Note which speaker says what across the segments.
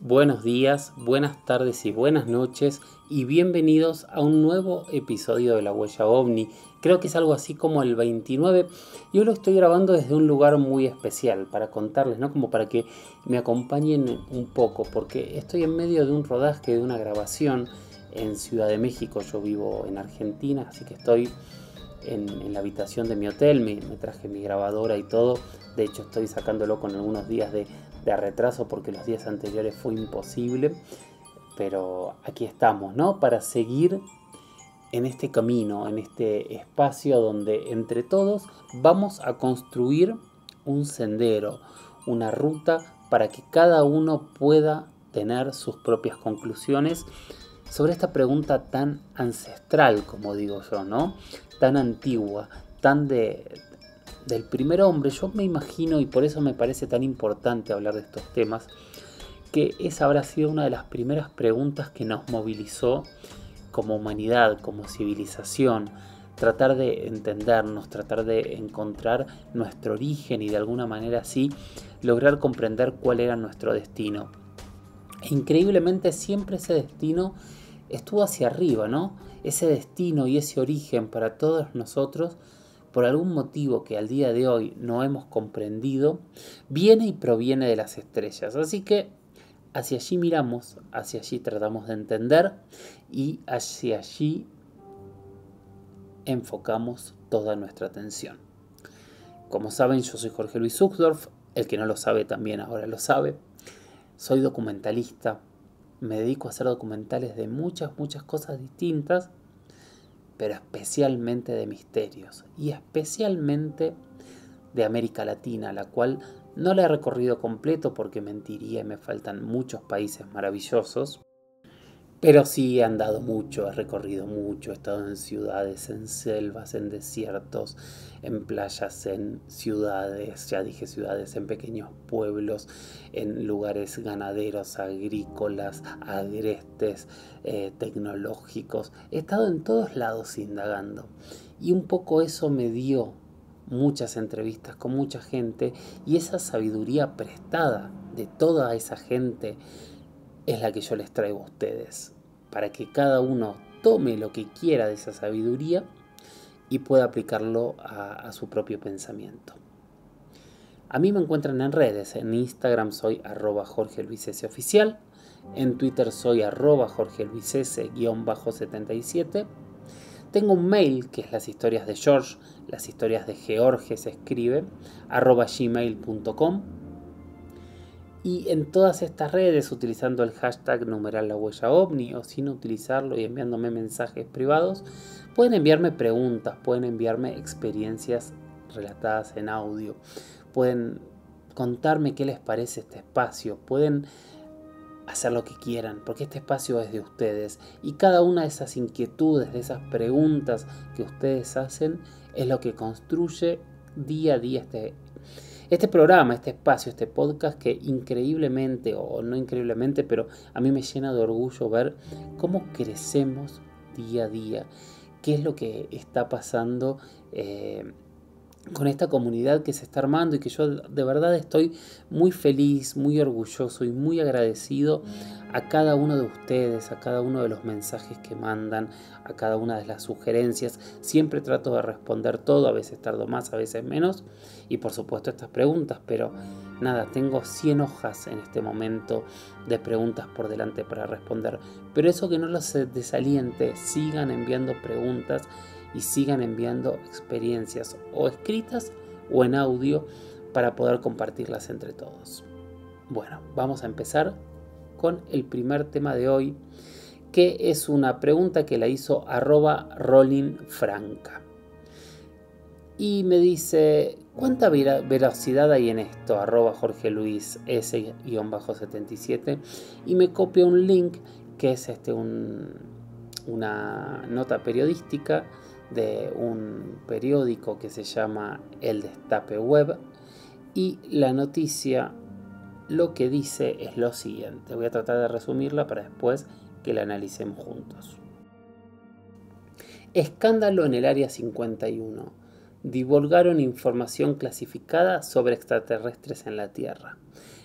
Speaker 1: buenos días, buenas tardes y buenas noches y bienvenidos a un nuevo episodio de La Huella OVNI. Creo que es algo así como el 29 y hoy lo estoy grabando desde un lugar muy especial para contarles, ¿no? Como para que me acompañen un poco, porque estoy en medio de un rodaje, de una grabación en Ciudad de México. Yo vivo en Argentina, así que estoy en la habitación de mi hotel, me traje mi grabadora y todo. De hecho estoy sacándolo con algunos días de retraso porque los días anteriores fue imposible, pero aquí estamos, ¿no? Para seguir en este camino, en este espacio donde entre todos vamos a construir un sendero, una ruta para que cada uno pueda tener sus propias conclusiones sobre esta pregunta tan ancestral, como digo yo, ¿no? Tan antigua, tan del primer hombre. Yo me imagino, y por eso me parece tan importante hablar de estos temas, que esa habrá sido una de las primeras preguntas que nos movilizó como humanidad, como civilización. Tratar de entendernos, tratar de encontrar nuestro origen y de alguna manera así lograr comprender cuál era nuestro destino. E increíblemente siempre ese destino estuvo hacia arriba, ¿no? Ese destino y ese origen para todos nosotros, por algún motivo que al día de hoy no hemos comprendido, viene y proviene de las estrellas. Así que hacia allí miramos, hacia allí tratamos de entender y hacia allí enfocamos toda nuestra atención. Como saben, yo soy Jorge Luis Uchtdorf, el que no lo sabe también ahora lo sabe. Soy documentalista, me dedico a hacer documentales de muchas cosas distintas, pero especialmente de misterios y especialmente de América Latina, la cual no la he recorrido completo porque mentiría y me faltan muchos países maravillosos, pero sí he andado mucho, he recorrido mucho, he estado en ciudades, en selvas, en desiertos, en playas, en ciudades, ya dije ciudades, en pequeños pueblos, en lugares ganaderos, agrícolas, agrestes, tecnológicos. He estado en todos lados indagando y un poco eso me dio muchas entrevistas con mucha gente y esa sabiduría prestada de toda esa gente es la que yo les traigo a ustedes, para que cada uno tome lo que quiera de esa sabiduría y pueda aplicarlo a su propio pensamiento. A mí me encuentran en redes, en Instagram soy @JorgeLuisS_oficial, en Twitter soy @JorgeLuisS_77. Tengo un mail que es las historias de George, las historias de George se escribe, @gmail.com. Y en todas estas redes, utilizando el hashtag numeral La Huella OVNI o sin utilizarlo y enviándome mensajes privados, pueden enviarme preguntas, pueden enviarme experiencias relatadas en audio, pueden contarme qué les parece este espacio, pueden hacer lo que quieran, porque este espacio es de ustedes y cada una de esas inquietudes, de esas preguntas que ustedes hacen es lo que construye día a día este programa, este espacio, este podcast que increíblemente, o no increíblemente, pero a mí me llena de orgullo ver cómo crecemos día a día, qué es lo que está pasando con esta comunidad que se está armando y que yo de verdad estoy muy feliz, muy orgulloso y muy agradecido a cada uno de ustedes, a cada uno de los mensajes que mandan, a cada una de las sugerencias. Siempre trato de responder todo, a veces tardo más, a veces menos, y por supuesto estas preguntas, pero nada, tengo 100 hojas en este momento de preguntas por delante para responder. Pero eso que no los desaliente, sigan enviando preguntas y sigan enviando experiencias o escritas o en audio para poder compartirlas entre todos. Bueno, vamos a empezar con el primer tema de hoy, que es una pregunta que la hizo @rollingfranca. Y me dice, ¿cuánta veracidad hay en esto? @JorgeLuisS_77. Y me copia un link que es una nota periodística de un periódico que se llama El Destape Web, y la noticia lo que dice es lo siguiente. Voy a tratar de resumirla para después que la analicemos juntos. Escándalo en el Área 51. Divulgaron información clasificada sobre extraterrestres en la Tierra.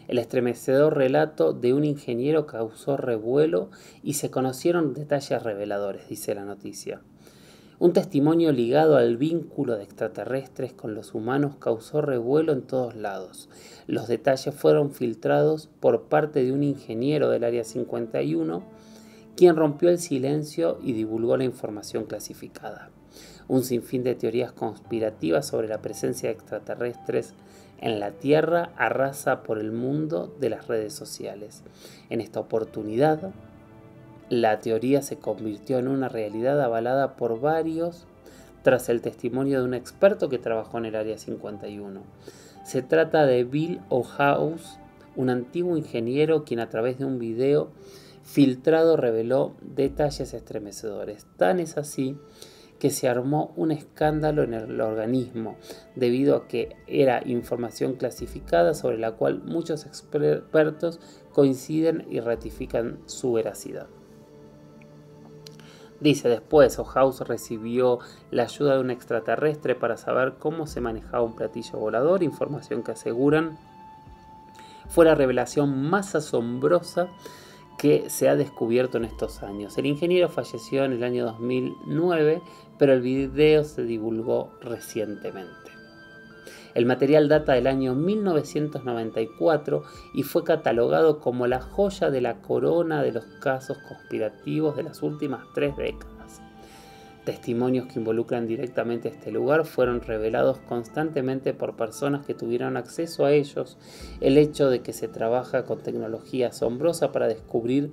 Speaker 1: El estremecedor relato de un ingeniero causó revuelo y se conocieron detalles reveladores, dice la noticia. Un testimonio ligado al vínculo de extraterrestres con los humanos causó revuelo en todos lados. Los detalles fueron filtrados por parte de un ingeniero del Área 51, quien rompió el silencio y divulgó la información clasificada. Un sinfín de teorías conspirativas sobre la presencia de extraterrestres en la Tierra arrasa por el mundo de las redes sociales. En esta oportunidad, la teoría se convirtió en una realidad avalada por varios tras el testimonio de un experto que trabajó en el Área 51. Se trata de Bill O'House, un antiguo ingeniero quien a través de un video filtrado reveló detalles estremecedores. Tan es así que se armó un escándalo en el organismo debido a que era información clasificada sobre la cual muchos expertos coinciden y ratifican su veracidad. Dice después, O'House recibió la ayuda de un extraterrestre para saber cómo se manejaba un platillo volador, información que aseguran fue la revelación más asombrosa que se ha descubierto en estos años. El ingeniero falleció en el año 2009, pero el video se divulgó recientemente. El material data del año 1994 y fue catalogado como la joya de la corona de los casos conspirativos de las últimas 3 décadas. Testimonios que involucran directamente este lugar fueron revelados constantemente por personas que tuvieron acceso a ellos. El hecho de que se trabaja con tecnología asombrosa para descubrir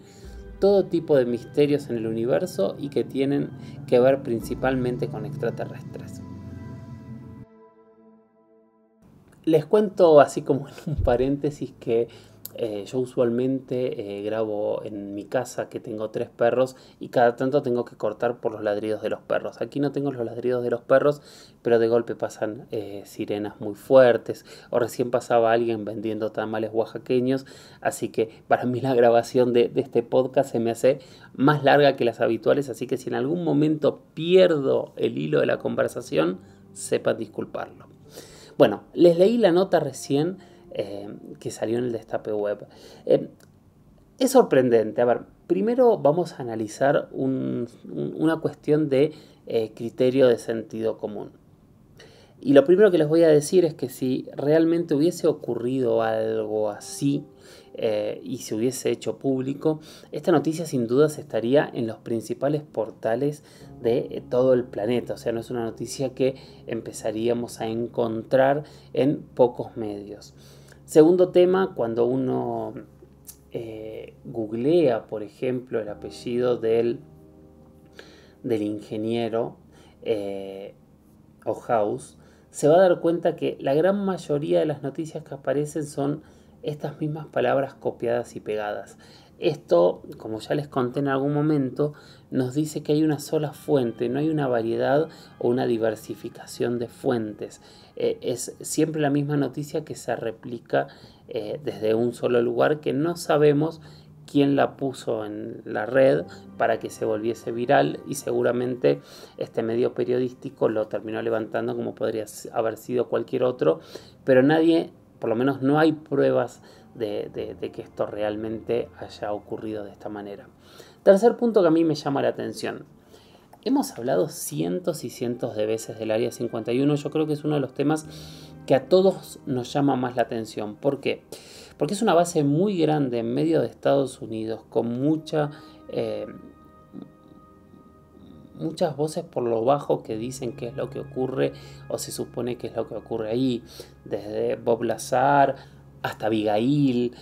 Speaker 1: todo tipo de misterios en el universo y que tienen que ver principalmente con extraterrestres. Les cuento así como en un paréntesis que yo usualmente grabo en mi casa, que tengo 3 perros, y cada tanto tengo que cortar por los ladridos de los perros. Aquí no tengo los ladridos de los perros, pero de golpe pasan sirenas muy fuertes, o recién pasaba alguien vendiendo tamales oaxaqueños, así que para mí la grabación de este podcast se me hace más larga que las habituales, así que si en algún momento pierdo el hilo de la conversación, sepan disculparlo. Bueno, les leí la nota recién que salió en el Destape Web. Es sorprendente. A ver, primero vamos a analizar una cuestión de criterio de sentido común. Y lo primero que les voy a decir es que si realmente hubiese ocurrido algo así y se hubiese hecho público, esta noticia sin dudas estaría en los principales portales de todo el planeta. O sea, no es una noticia que empezaríamos a encontrar en pocos medios. Segundo tema, cuando uno googlea, por ejemplo, el apellido del ingeniero O'House, se va a dar cuenta que la gran mayoría de las noticias que aparecen son estas mismas palabras copiadas y pegadas. Esto, como ya les conté en algún momento, nos dice que hay una sola fuente, no hay una variedad o una diversificación de fuentes. Es siempre la misma noticia que se replica desde un solo lugar, que no sabemos quién la puso en la red para que se volviese viral, y seguramente este medio periodístico lo terminó levantando como podría haber sido cualquier otro, pero nadie, por lo menos no hay pruebas de que esto realmente haya ocurrido de esta manera. Tercer punto que a mí me llama la atención. Hemos hablado cientos y cientos de veces del Área 51. Yo creo que es uno de los temas que a todos nos llama más la atención. ¿Por qué? Porque es una base muy grande en medio de Estados Unidos, con muchas voces por lo bajo que dicen qué es lo que ocurre o se supone que es lo que ocurre ahí, desde Bob Lazar hasta Abigail,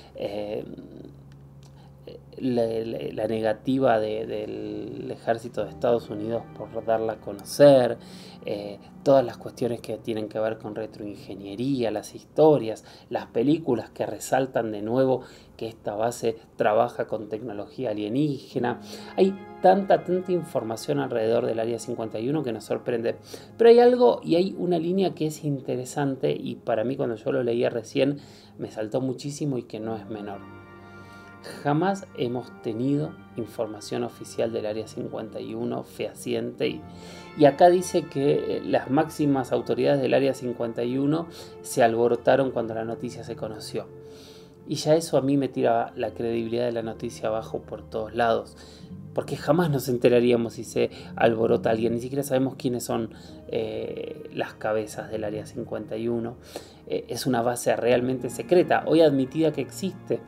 Speaker 1: la negativa del ejército de Estados Unidos por darla a conocer, todas las cuestiones que tienen que ver con retroingeniería, las historias, las películas que resaltan de nuevo que esta base trabaja con tecnología alienígena. Hay tanta información alrededor del Área 51 que nos sorprende. Pero hay algo y hay una línea que es interesante, y para mí cuando yo lo leía recién me saltó muchísimo y que no es menor. Jamás hemos tenido información oficial del Área 51 fehaciente, y acá dice que las máximas autoridades del Área 51 se alborotaron cuando la noticia se conoció. Y ya eso a mí me tira la credibilidad de la noticia abajo por todos lados. Porque jamás nos enteraríamos si se alborota alguien. Ni siquiera sabemos quiénes son las cabezas del Área 51. Es una base realmente secreta, hoy admitida que existe.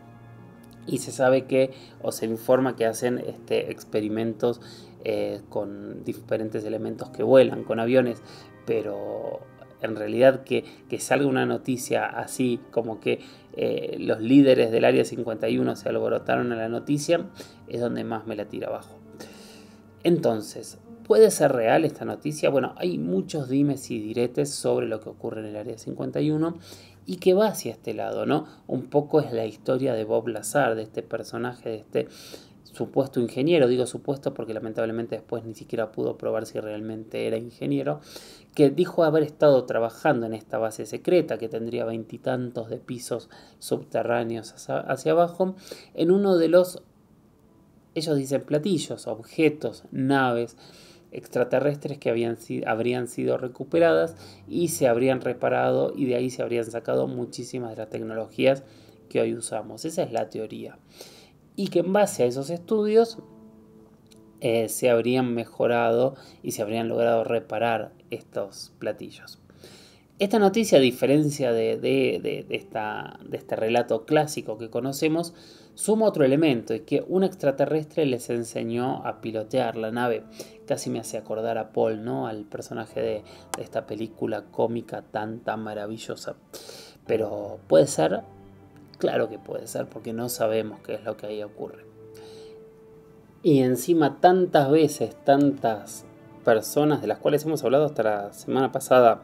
Speaker 1: Y se sabe que, o se informa que hacen experimentos con diferentes elementos que vuelan, con aviones. Pero en realidad que salga una noticia así como que los líderes del Área 51 se alborotaron a la noticia, es donde más me la tira abajo. Entonces, ¿puede ser real esta noticia? Bueno, hay muchos dimes y diretes sobre lo que ocurre en el Área 51 y que va hacia este lado, ¿no? Un poco es la historia de Bob Lazar, de este personaje, de este supuesto ingeniero, digo supuesto porque lamentablemente después ni siquiera pudo probar si realmente era ingeniero, que dijo haber estado trabajando en esta base secreta que tendría 20 y tantos de pisos subterráneos hacia abajo, en uno de los, ellos dicen platillos, objetos, naves extraterrestres que habrían sido recuperadas y se habrían reparado, y de ahí se habrían sacado muchísimas de las tecnologías que hoy usamos. Esa es la teoría. Y que en base a esos estudios se habrían mejorado y se habrían logrado reparar estos platillos. Esta noticia, a diferencia de este relato clásico que conocemos, suma otro elemento, y que un extraterrestre les enseñó a pilotear la nave. Casi me hace acordar a Paul, ¿no? Al personaje de esta película cómica tan maravillosa. Pero ¿puede ser? Claro que puede ser, porque no sabemos qué es lo que ahí ocurre. Y encima tantas veces, tantas personas de las cuales hemos hablado hasta la semana pasada,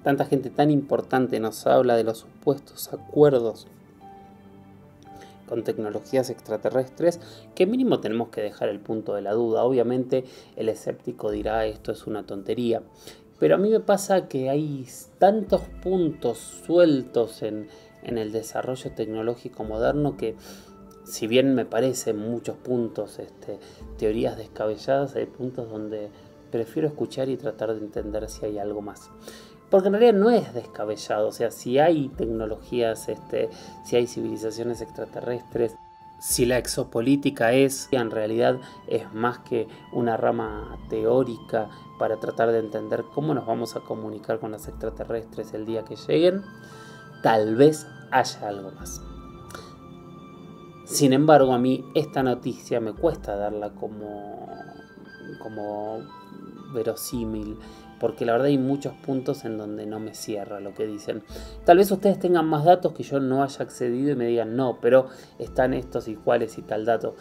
Speaker 1: tanta gente tan importante nos habla de los supuestos acuerdos con tecnologías extraterrestres, que mínimo tenemos que dejar el punto de la duda. Obviamente el escéptico dirá esto es una tontería, pero a mí me pasa que hay tantos puntos sueltos en el desarrollo tecnológico moderno que, si bien me parecen muchos puntos teorías descabelladas, hay puntos donde prefiero escuchar y tratar de entender si hay algo más. Porque en realidad no es descabellado, o sea, si hay tecnologías, si hay civilizaciones extraterrestres, si la exopolítica en realidad es más que una rama teórica para tratar de entender cómo nos vamos a comunicar con los extraterrestres el día que lleguen, tal vez haya algo más. Sin embargo, a mí esta noticia me cuesta darla como verosímil, porque la verdad hay muchos puntos en donde no me cierra lo que dicen. Tal vez ustedes tengan más datos que yo no haya accedido y me digan no, pero están estos y cuáles y tal dato.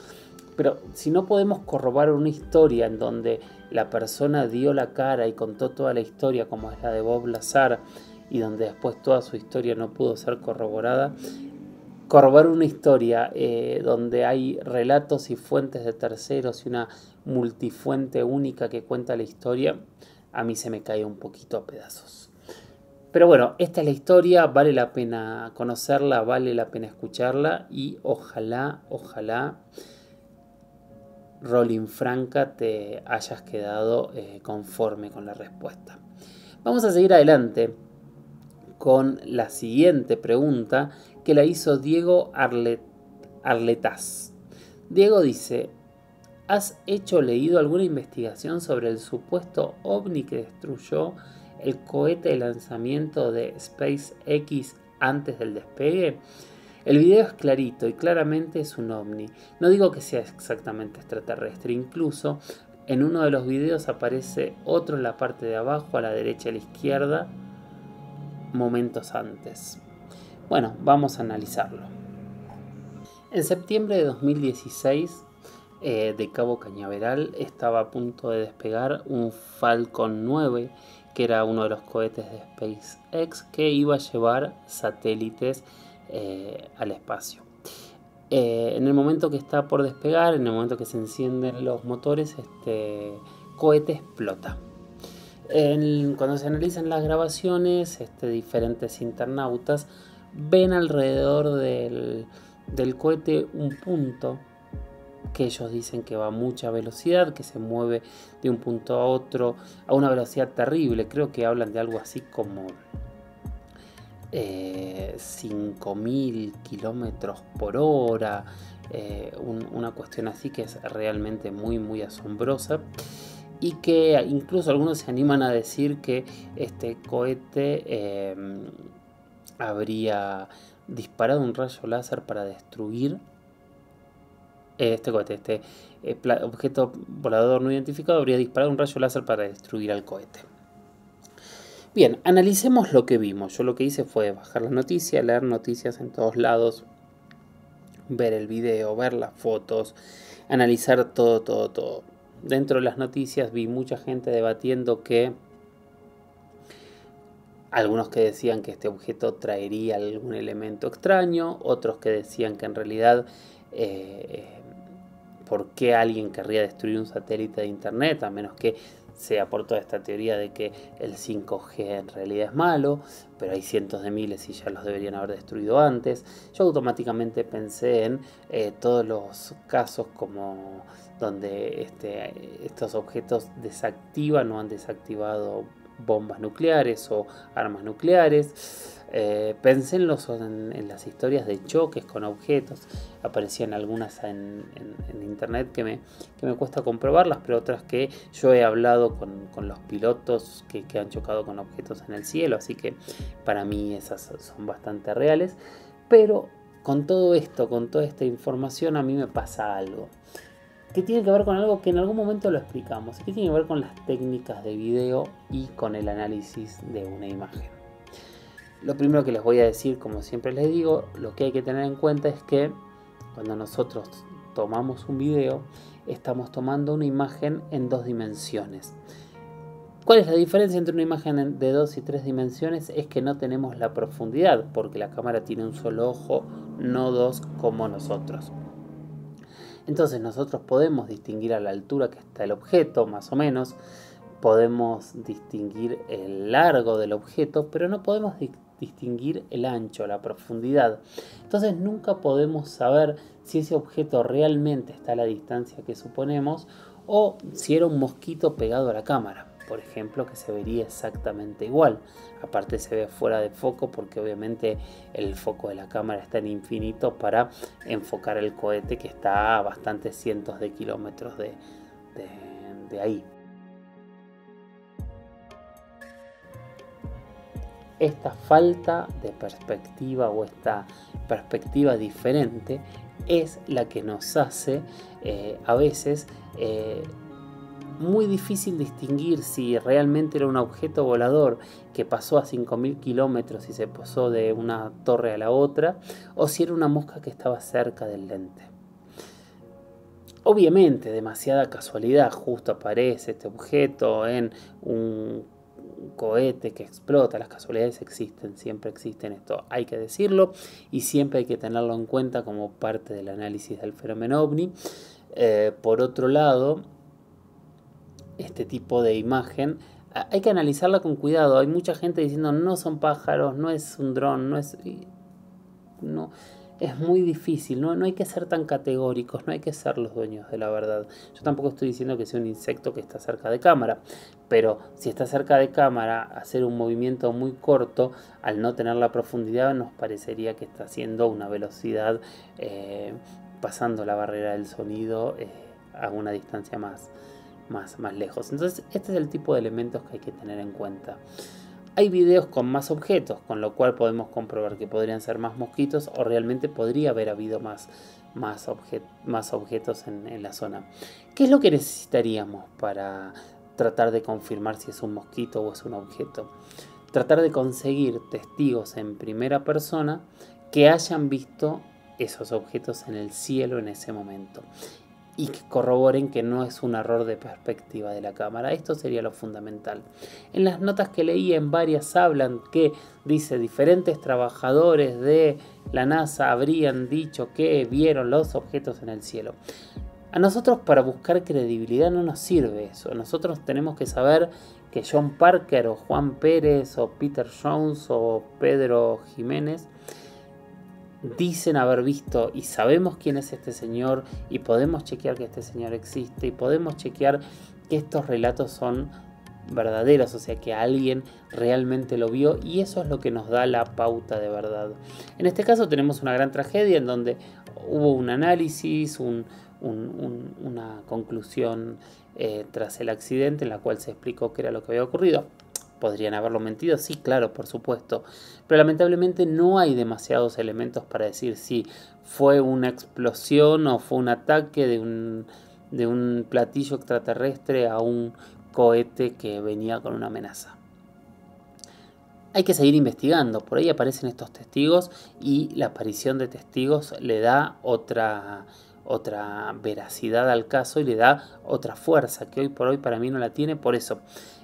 Speaker 1: Pero si no podemos corroborar una historia en donde la persona dio la cara y contó toda la historia, como es la de Bob Lazar, y donde después toda su historia no pudo ser corroborada, corroborar una historia donde hay relatos y fuentes de terceros y una multifuente única que cuenta la historia, a mí se me cae un poquito a pedazos. Pero bueno, esta es la historia, vale la pena conocerla, vale la pena escucharla, y ojalá, Rolling Franca, te hayas quedado conforme con la respuesta. Vamos a seguir adelante con la siguiente pregunta, que la hizo Diego Arletaz. Diego dice: ¿has leído alguna investigación sobre el supuesto ovni que destruyó el cohete de lanzamiento de SpaceX antes del despegue? El video es clarito y claramente es un ovni. No digo que sea exactamente extraterrestre, incluso en uno de los videos aparece otro en la parte de abajo, a la derecha y a la izquierda, momentos antes. Bueno, vamos a analizarlo. En septiembre de 2016, de Cabo Cañaveral estaba a punto de despegar un Falcon 9, que era uno de los cohetes de SpaceX que iba a llevar satélites al espacio. En el momento que está por despegar, en el momento que se encienden los motores, este cohete explota. Cuando se analizan las grabaciones, diferentes internautas ven alrededor del cohete un punto que ellos dicen que va a mucha velocidad, que se mueve de un punto a otro a una velocidad terrible. Creo que hablan de algo así como 5.000 kilómetros por hora, una cuestión así que es realmente muy asombrosa, y que incluso algunos se animan a decir que este cohete habría disparado un rayo láser para destruir este objeto volador no identificado habría disparado un rayo láser para destruir al cohete. Bien, analicemos lo que vimos. Yo lo que hice fue bajar la noticia, leer noticias en todos lados, ver el video, ver las fotos, analizar todo. Dentro de las noticias vi mucha gente debatiendo que algunos que decían que este objeto traería algún elemento extraño, otros que decían que en realidad ¿por qué alguien querría destruir un satélite de internet? A menos que sea por toda esta teoría de que el 5G en realidad es malo, pero hay cientos de miles y ya los deberían haber destruido antes. Yo automáticamente pensé en todos los casos como donde estos objetos desactivan o han desactivado bombas nucleares o armas nucleares. Pensé en las historias de choques con objetos. Aparecían algunas en internet que me cuesta comprobarlas, pero otras que yo he hablado con los pilotos que han chocado con objetos en el cielo, así que para mí esas son bastante reales. Pero con todo esto, con toda esta información, a mí me pasa algo que tiene que ver con algo que en algún momento lo explicamos, que tiene que ver con las técnicas de video y con el análisis de una imagen. Lo primero que les voy a decir, como siempre les digo, lo que hay que tener en cuenta es que cuando nosotros tomamos un video, estamos tomando una imagen en 2 dimensiones. ¿Cuál es la diferencia entre una imagen de 2 y 3 dimensiones? Es que no tenemos la profundidad, porque la cámara tiene un solo ojo, no 2 como nosotros. Entonces nosotros podemos distinguir a la altura que está el objeto, más o menos, podemos distinguir el largo del objeto, pero no podemos distinguir el ancho, la profundidad. Entonces nunca podemos saber si ese objeto realmente está a la distancia que suponemos o si era un mosquito pegado a la cámara, por ejemplo, que se vería exactamente igual. Aparte se ve fuera de foco porque obviamente el foco de la cámara está en infinito para enfocar el cohete que está a bastantes cientos de kilómetros de ahí. Esta falta de perspectiva o esta perspectiva diferente es la que nos hace a veces muy difícil distinguir si realmente era un objeto volador que pasó a 5.000 kilómetros y se posó de una torre a la otra, o si era una mosca que estaba cerca del lente. Obviamente, demasiada casualidad, justo aparece este objeto en un cohete que explota. Las casualidades existen, siempre existen, esto hay que decirlo, y siempre hay que tenerlo en cuenta como parte del análisis del fenómeno ovni. Por otro lado, este tipo de imagen hay que analizarla con cuidado. Hay mucha gente diciendo no son pájaros, no es un dron, no, es muy difícil, no hay que ser tan categóricos, no hay que ser los dueños de la verdad. Yo tampoco estoy diciendo que sea un insecto que está cerca de cámara, pero si está cerca de cámara, hacer un movimiento muy corto, al no tener la profundidad, nos parecería que está haciendo una velocidad pasando la barrera del sonido a una distancia más lejos. Entonces este es el tipo de elementos que hay que tener en cuenta. Hay videos con más objetos, con lo cual podemos comprobar que podrían ser más mosquitos o realmente podría haber habido más objetos en la zona. ¿Qué es lo que necesitaríamos para tratar de confirmar si es un mosquito o es un objeto? Tratar de conseguir testigos en primera persona que hayan visto esos objetos en el cielo en ese momento y que corroboren que no es un error de perspectiva de la cámara. Esto sería lo fundamental. En las notas que leí, en varias hablan que, dice, diferentes trabajadores de la NASA habrían dicho que vieron los objetos en el cielo. A nosotros, para buscar credibilidad, no nos sirve eso. Nosotros tenemos que saber que John Parker o Juan Pérez o Peter Jones o Pedro Jiménez dicen haber visto, y sabemos quién es este señor, y podemos chequear que este señor existe, y podemos chequear que estos relatos son verdaderas, o sea que alguien realmente lo vio, y eso es lo que nos da la pauta de verdad. En este caso tenemos una gran tragedia en donde hubo un análisis, una conclusión tras el accidente en la cual se explicó qué era lo que había ocurrido. ¿Podrían haberlo mentido? Sí, claro, por supuesto. Pero lamentablemente no hay demasiados elementos para decir si fue una explosión o fue un ataque de un platillo extraterrestre a un cohete que venía con una amenaza. Hay que seguir investigando. Por ahí aparecen estos testigos y la aparición de testigos le da otra veracidad al caso y le da otra fuerza que hoy por hoy para mí no la tiene. Por eso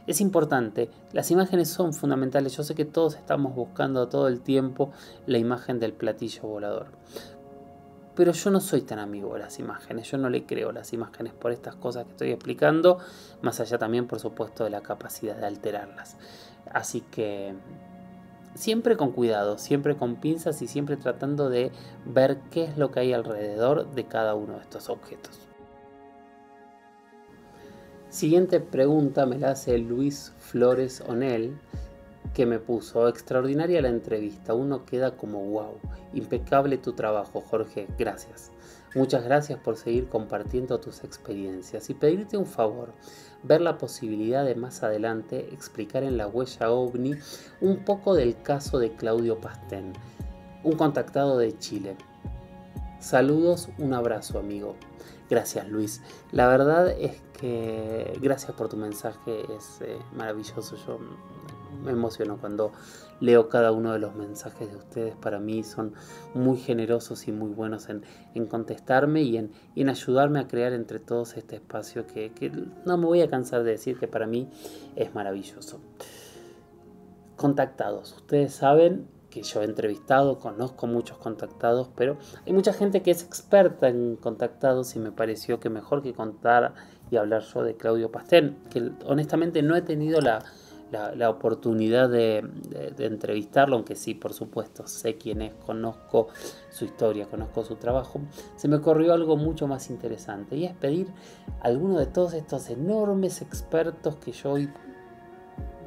Speaker 1: es importante, las imágenes son fundamentales. Yo sé que todos estamos buscando todo el tiempo la imagen del platillo volador, pero yo no soy tan amigo de las imágenes, yo no le creo a las imágenes por estas cosas que estoy explicando, más allá también por supuesto de la capacidad de alterarlas. Así que siempre con cuidado, siempre con pinzas y siempre tratando de ver qué es lo que hay alrededor de cada uno de estos objetos. Siguiente pregunta me la hace Luis Flores Onel, que me puso: extraordinaria la entrevista, uno queda como wow, impecable tu trabajo, Jorge, gracias. Muchas gracias por seguir compartiendo tus experiencias y pedirte un favor, ver la posibilidad de más adelante explicar en La Huella OVNI un poco del caso de Claudio Pastén, un contactado de Chile. Saludos, un abrazo, amigo. Gracias, Luis. La verdad es que gracias por tu mensaje, es maravilloso. Yo me emociono cuando leo cada uno de los mensajes de ustedes. Para mí son muy generosos y muy buenos en contestarme y en ayudarme a crear entre todos este espacio que no me voy a cansar de decir que para mí es maravilloso. Contactados, ustedes saben que yo he entrevistado, conozco muchos contactados, pero hay mucha gente que es experta en contactados y me pareció que mejor que contar y hablar yo de Claudio Pastén, que honestamente no he tenido la oportunidad de entrevistarlo, aunque sí, por supuesto, sé quién es, conozco su historia, conozco su trabajo. Se me ocurrió algo mucho más interesante y es pedir a alguno de todos estos enormes expertos que yo hoy,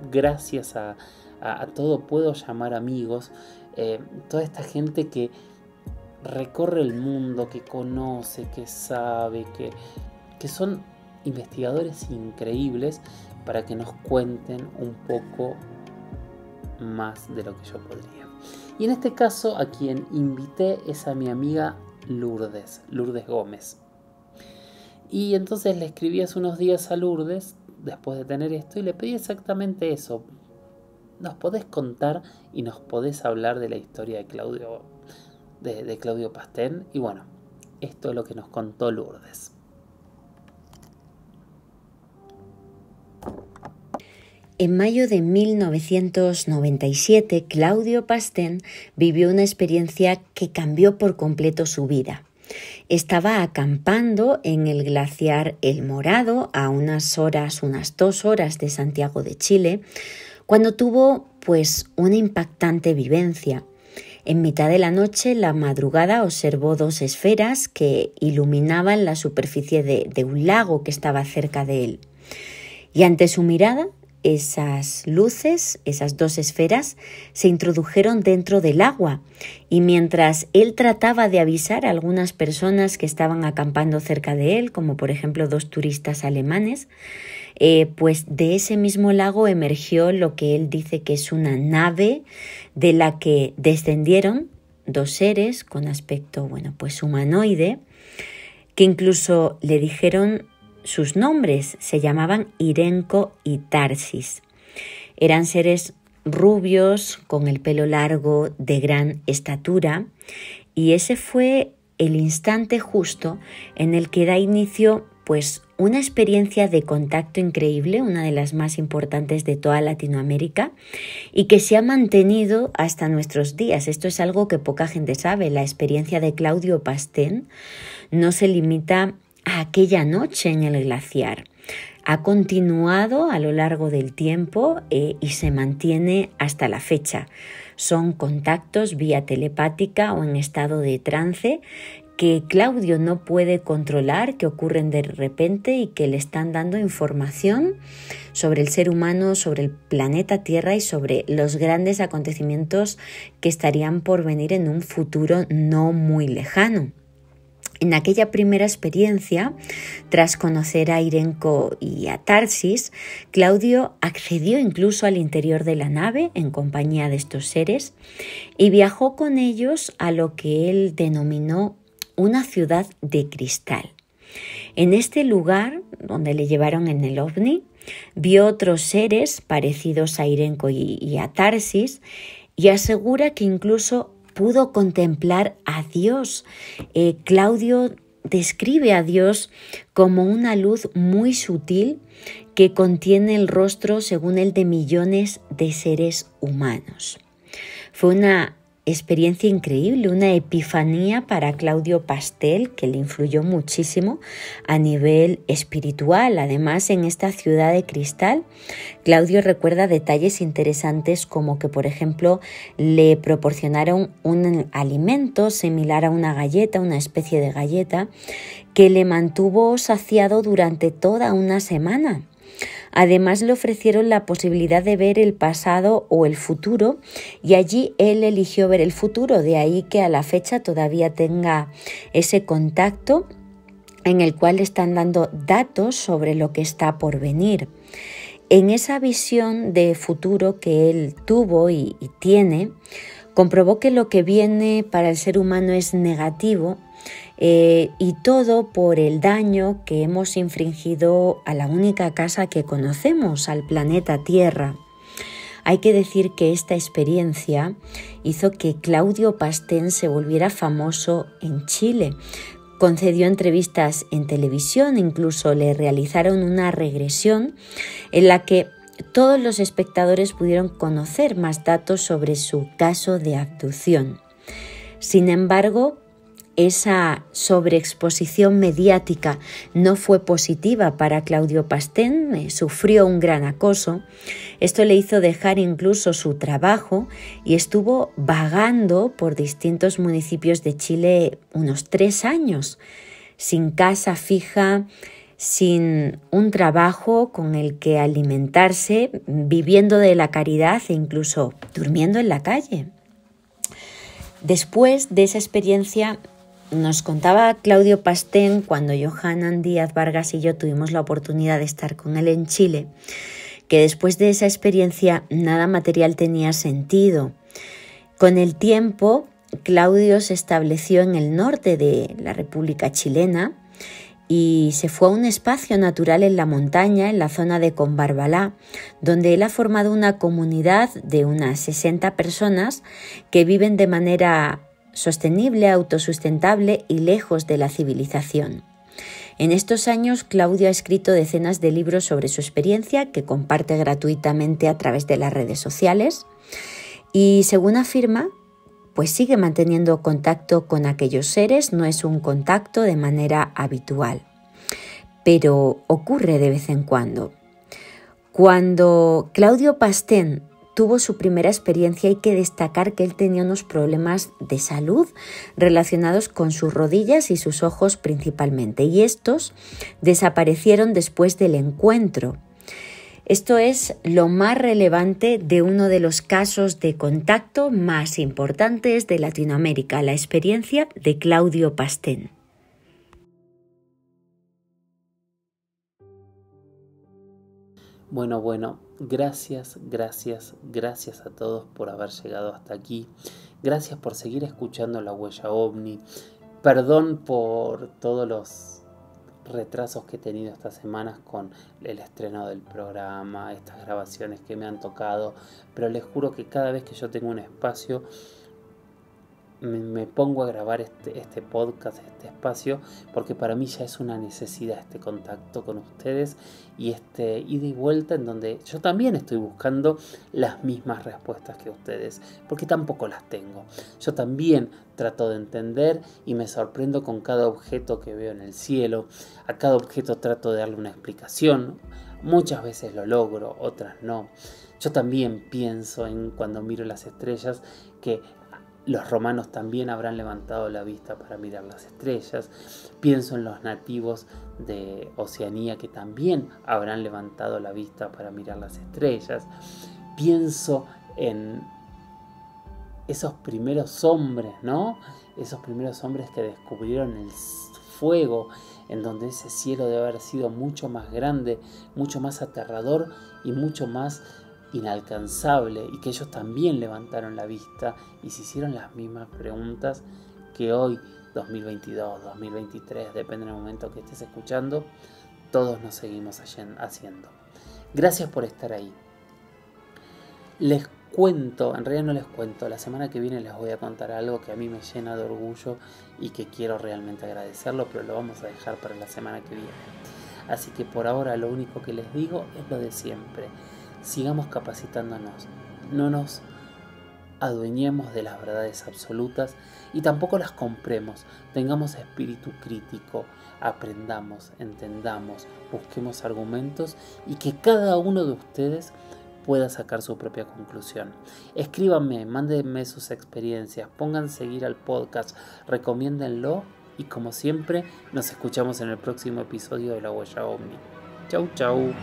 Speaker 1: gracias a todo puedo llamar amigos, toda esta gente que recorre el mundo, que conoce, que sabe, que son investigadores increíbles, para que nos cuenten un poco más de lo que yo podría. Y en este caso a quien invité es a mi amiga Lourdes Gómez. Y entonces le escribí hace unos días a Lourdes, después de tener esto, y le pedí exactamente eso. ¿Nos podés contar y nos podés hablar de la historia de Claudio Pastén? Y bueno, esto es lo que nos contó Lourdes.
Speaker 2: En mayo de 1997, Claudio Pastén vivió una experiencia que cambió por completo su vida. Estaba acampando en el glaciar El Morado, a unas 2 horas de Santiago de Chile, cuando tuvo una impactante vivencia. En mitad de la noche, la madrugada, observó 2 esferas que iluminaban la superficie de un lago que estaba cerca de él. Y ante su mirada, esas luces, esas 2 esferas, se introdujeron dentro del agua, y mientras él trataba de avisar a algunas personas que estaban acampando cerca de él, como por ejemplo 2 turistas alemanes, de ese mismo lago emergió lo que él dice que es una nave de la que descendieron 2 seres con aspecto humanoide, que incluso le dijeron sus nombres, se llamaban Irenco y Tarsis. Eran seres rubios, con el pelo largo, de gran estatura, y ese fue el instante justo en el que da inicio una experiencia de contacto increíble, una de las más importantes de toda Latinoamérica, y que se ha mantenido hasta nuestros días. Esto es algo que poca gente sabe. La experiencia de Claudio Pastén no se limita a aquella noche en el glaciar. Ha continuado a lo largo del tiempo y se mantiene hasta la fecha. Son contactos vía telepática o en estado de trance que Claudio no puede controlar, que ocurren de repente y que le están dando información sobre el ser humano, sobre el planeta Tierra y sobre los grandes acontecimientos que estarían por venir en un futuro no muy lejano. En aquella primera experiencia, tras conocer a Irenco y a Tarsis, Claudio accedió incluso al interior de la nave en compañía de estos seres y viajó con ellos a lo que él denominó una ciudad de cristal. En este lugar, donde le llevaron en el ovni, vio otros seres parecidos a Irenco y a Tarsis y asegura que incluso pudo contemplar a Dios. Claudio describe a Dios como una luz muy sutil que contiene el rostro, según él, de millones de seres humanos. Fue una experiencia increíble, una epifanía para Claudio Pastel que le influyó muchísimo a nivel espiritual. Además, en esta ciudad de cristal, Claudio recuerda detalles interesantes como que, por ejemplo, le proporcionaron un alimento similar a una galleta, una especie de galleta, que le mantuvo saciado durante toda una semana. Además, le ofrecieron la posibilidad de ver el pasado o el futuro y allí él eligió ver el futuro, de ahí que a la fecha todavía tenga ese contacto en el cual le están dando datos sobre lo que está por venir. En esa visión de futuro que él tuvo y tiene, comprobó que lo que viene para el ser humano es negativo, y todo por el daño que hemos infringido a la única casa que conocemos, al planeta Tierra. Hay que decir que esta experiencia hizo que Claudio Pastén se volviera famoso en Chile. Concedió entrevistas en televisión, incluso le realizaron una regresión en la que todos los espectadores pudieron conocer más datos sobre su caso de abducción. Sin embargo, esa sobreexposición mediática no fue positiva para Claudio Pastén, sufrió un gran acoso. Esto le hizo dejar incluso su trabajo y estuvo vagando por distintos municipios de Chile unos 3 años, sin casa fija, sin un trabajo con el que alimentarse, viviendo de la caridad e incluso durmiendo en la calle. Después de esa experiencia, nos contaba Claudio Pastén, cuando Johanan Díaz Vargas y yo tuvimos la oportunidad de estar con él en Chile, que después de esa experiencia nada material tenía sentido. Con el tiempo, Claudio se estableció en el norte de la República Chilena y se fue a un espacio natural en la montaña, en la zona de Combarbalá, donde él ha formado una comunidad de unas 60 personas que viven de manera sostenible, autosustentable y lejos de la civilización. En estos años, Claudio ha escrito decenas de libros sobre su experiencia que comparte gratuitamente a través de las redes sociales y, según afirma, pues sigue manteniendo contacto con aquellos seres. No es un contacto de manera habitual, pero ocurre de vez en cuando. Cuando Claudio Pastén tuvo su primera experiencia, hay que destacar que él tenía unos problemas de salud relacionados con sus rodillas y sus ojos principalmente, y estos desaparecieron después del encuentro. Esto es lo más relevante de uno de los casos de contacto más importantes de Latinoamérica, la experiencia de Claudio Pastén.
Speaker 1: Bueno, gracias a todos por haber llegado hasta aquí. Gracias por seguir escuchando La Huella OVNI. Perdón por todos los retrasos que he tenido estas semanas con el estreno del programa, estas grabaciones que me han tocado, pero les juro que cada vez que yo tengo un espacio me pongo a grabar este podcast, este espacio, porque para mí ya es una necesidad este contacto con ustedes y este ida y vuelta en donde yo también estoy buscando las mismas respuestas que ustedes, porque tampoco las tengo. Yo también trato de entender y me sorprendo con cada objeto que veo en el cielo. A cada objeto trato de darle una explicación. Muchas veces lo logro, otras no. Yo también pienso en cuando miro las estrellas que Los romanos también habrán levantado la vista para mirar las estrellas. Pienso en los nativos de Oceanía que también habrán levantado la vista para mirar las estrellas. Pienso en esos primeros hombres, ¿no? Esos primeros hombres que descubrieron el fuego, en donde ese cielo debe haber sido mucho más grande, mucho más aterrador y mucho más inalcanzable, y que ellos también levantaron la vista y se hicieron las mismas preguntas que hoy, 2022, 2023, depende del momento que estés escuchando, todos nos seguimos haciendo. Gracias por estar ahí. Les cuento, en realidad no les cuento, la semana que viene les voy a contar algo que a mí me llena de orgullo y que quiero realmente agradecerlo, pero lo vamos a dejar para la semana que viene. Así que por ahora lo único que les digo es lo de siempre. Sigamos capacitándonos, no nos adueñemos de las verdades absolutas y tampoco las compremos. Tengamos espíritu crítico, aprendamos, entendamos, busquemos argumentos y que cada uno de ustedes pueda sacar su propia conclusión. Escríbanme, mándenme sus experiencias, pongan seguir al podcast, recomiéndenlo y como siempre nos escuchamos en el próximo episodio de La Huella OVNI. Chau, chau.